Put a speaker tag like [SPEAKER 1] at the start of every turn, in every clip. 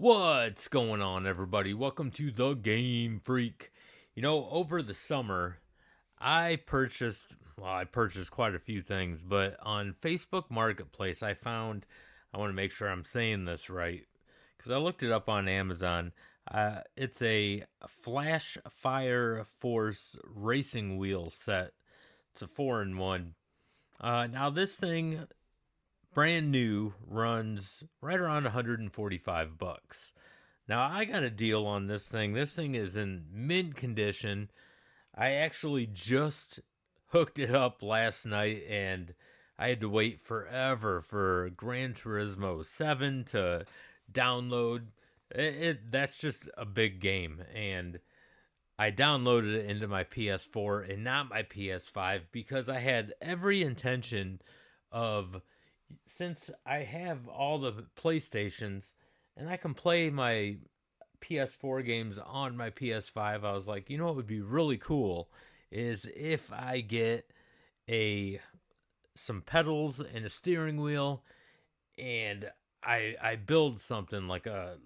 [SPEAKER 1] What's going on, everybody? Welcome to the GameFreak. Over the summer, I purchased quite a few things, but on Facebook Marketplace, I want to make sure I'm saying this right, because I looked it up on Amazon. It's a Flash Fire Force racing wheel set. It's a 4-in-1. Now, this thing brand new runs right around 145 bucks. Now I got a deal on this thing. This thing is in mint condition. I actually just hooked it up last night and I had to wait forever for Gran Turismo 7 to download. That's just a big game, and I downloaded it into my PS4 and not my PS5 because I had every intention of, since I have all the PlayStations and I can play my PS4 games on my PS5, I was like, what would be really cool is if I get a some pedals and a steering wheel, and I build something like a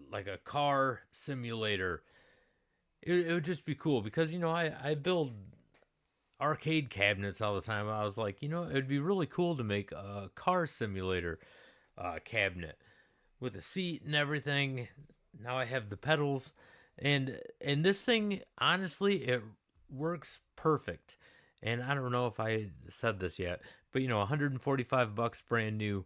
[SPEAKER 1] car simulator. It would just be cool because I build arcade cabinets all the time. I was like, it'd be really cool to make a car simulator cabinet with a seat and everything. Now I have the pedals, and this thing, honestly, it works perfect. And I don't know if I said this yet, but 145 bucks brand new.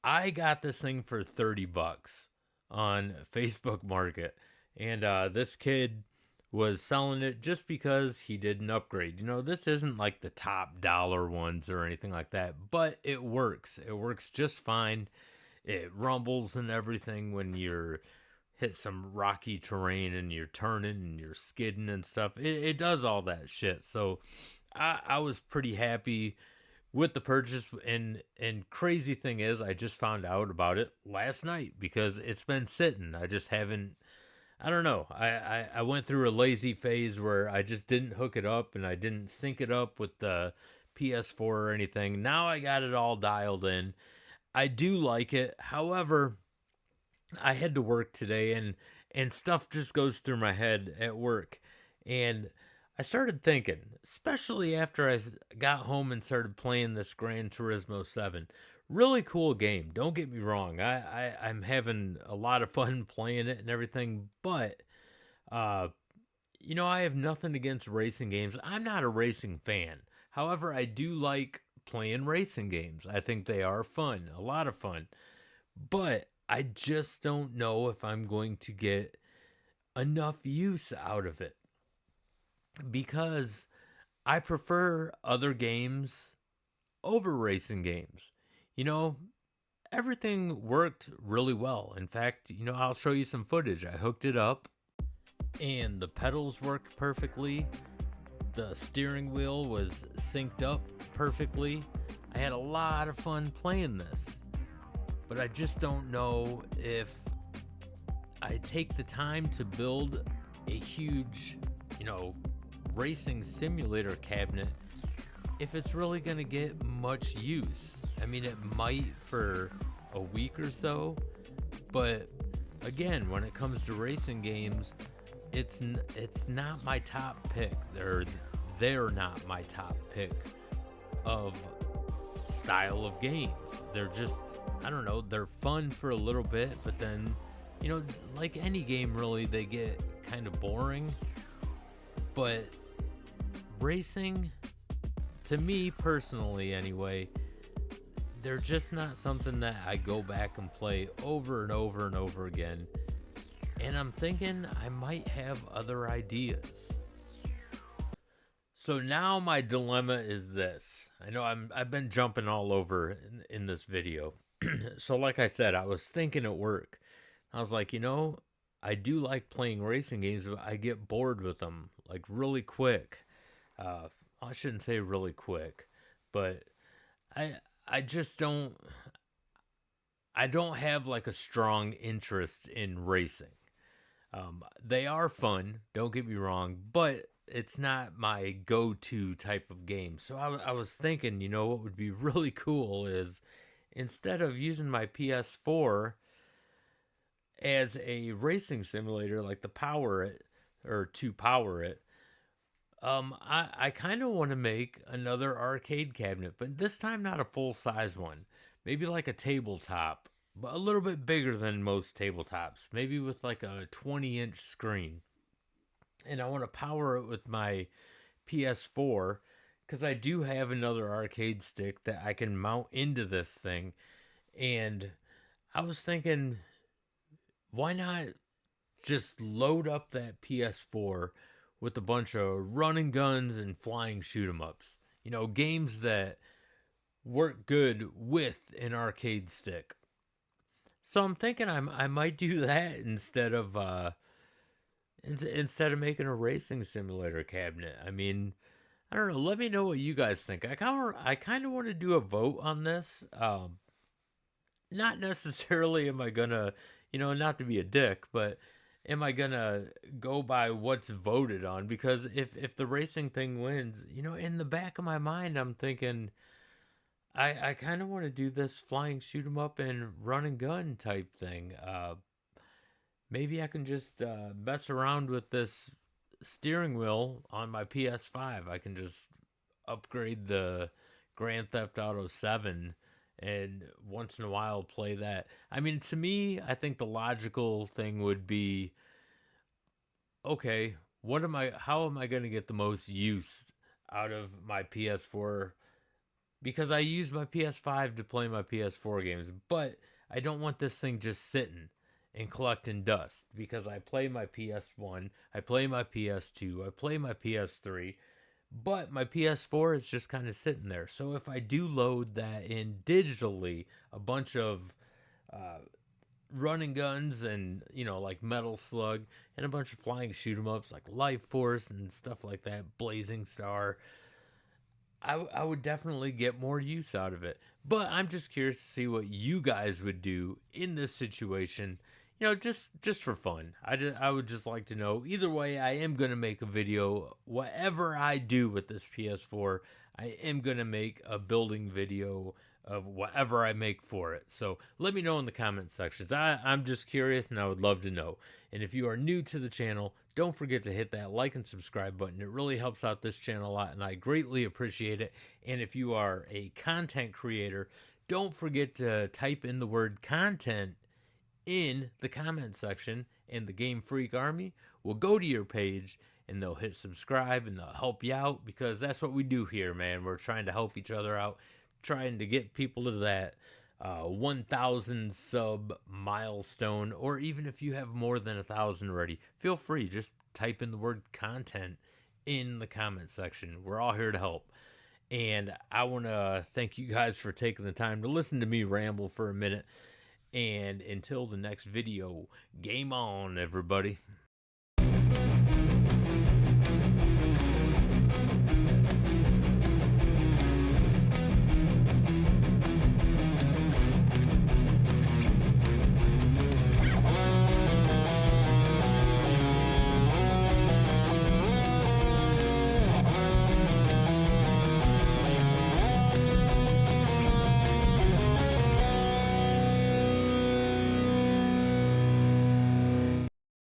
[SPEAKER 1] I got this thing for 30 bucks on Facebook Market. And this kid was selling it just because he did an upgrade. This isn't like the top dollar ones or anything like that, but it works. It works just fine. It rumbles and everything when you're hit some rocky terrain and you're turning and you're skidding and stuff. It does all that shit. So I was pretty happy with the purchase, and crazy thing is I just found out about it last night because it's been sitting. I just haven't. I don't know. I went through a lazy phase where I just didn't hook it up and I didn't sync it up with the PS4 or anything. Now I got it all dialed in. I do like it. However, I had to work today, and stuff just goes through my head at work. And I started thinking, especially after got home and started playing this Gran Turismo 7. Really cool game. Don't get me wrong. I'm having a lot of fun playing it and everything, but uh I have nothing against racing games. I'm not a racing fan. However, I do like playing racing games. I think they are fun, a lot of fun. But I just don't know if I'm going to get enough use out of it because I prefer other games over racing games. You know, Everything worked really well. In fact, I'll show you some footage. I hooked it up and the pedals worked perfectly. The steering wheel was synced up perfectly. I had a lot of fun playing this, but I just don't know if I take the time to build a huge, racing simulator cabinet, if it's really going to get much use. I mean, it might for a week or so, but again, when it comes to racing games, it's not my top pick. They're not my top pick of style of games. They're just, I don't know, they're fun for a little bit, but then, like any game really, they get kind of boring. But racing, to me personally anyway, they're just not something that I go back and play over and over and over again. And I'm thinking I might have other ideas. So now my dilemma is this. I know I've been jumping all over in this video. So like I said, I was thinking at work. I was like, I do like playing racing games, but I get bored with them like really quick. I shouldn't say really quick, but I I just don't have like a strong interest in racing. They are fun, don't get me wrong, but it's not my go-to type of game. So I was thinking, what would be really cool is instead of using my PS4 as a racing simulator, like the power it or to power it. I kind of want to make another arcade cabinet, but this time not a full size one. Maybe like a tabletop, but a little bit bigger than most tabletops. Maybe with like a 20-inch screen. And I want to power it with my PS4 because I do have another arcade stick that I can mount into this thing. And I was thinking, why not just load up that PS4 with a bunch of running guns and flying shoot 'em ups? You know, games that work good with an arcade stick. So I'm thinking I might do that instead of making a racing simulator cabinet. I mean, I don't know. Let me know what you guys think. I kind of want to do a vote on this. Not necessarily am I gonna, not to be a dick, but am I gonna go by what's voted on? Because if the racing thing wins, in the back of my mind, I'm thinking I kind of want to do this flying shoot 'em up and run and gun type thing. Maybe I can just mess around with this steering wheel on my PS5. I can just upgrade the Grand Theft Auto 7 and once in a while play that. I mean, to me, I think the logical thing would be, okay, how am I going to get the most use out of my PS4? Because I use my PS5 to play my PS4 games, but I don't want this thing just sitting and collecting dust because I play my PS1, I play my PS2, I play my PS3, but my PS4 is just kind of sitting there. So if I do load that in digitally, a bunch of uh, running guns and like Metal Slug and a bunch of flying shoot 'em ups like Life Force and stuff like that, Blazing Star, I would definitely get more use out of it. But I'm just curious to see what you guys would do in this situation. Just for fun. I would just like to know. Either way, I am gonna make a video. Whatever I do with this PS4, I am gonna make a building video of whatever I make for it. So let me know in the comment sections. I'm just curious and I would love to know. And if you are new to the channel, don't forget to hit that like and subscribe button. It really helps out this channel a lot and I greatly appreciate it. And if you are a content creator, don't forget to type in the word content in the comment section, and the Game Freak Army will go to your page and they'll hit subscribe and they'll help you out because that's what we do here, man. We're trying to help each other out, trying to get people to that 1,000 sub milestone, or even if you have more than 1,000 already, feel free. Just type in the word content in the comment section. We're all here to help. And I want to thank you guys for taking the time to listen to me ramble for a minute. And until the next video, game on, everybody.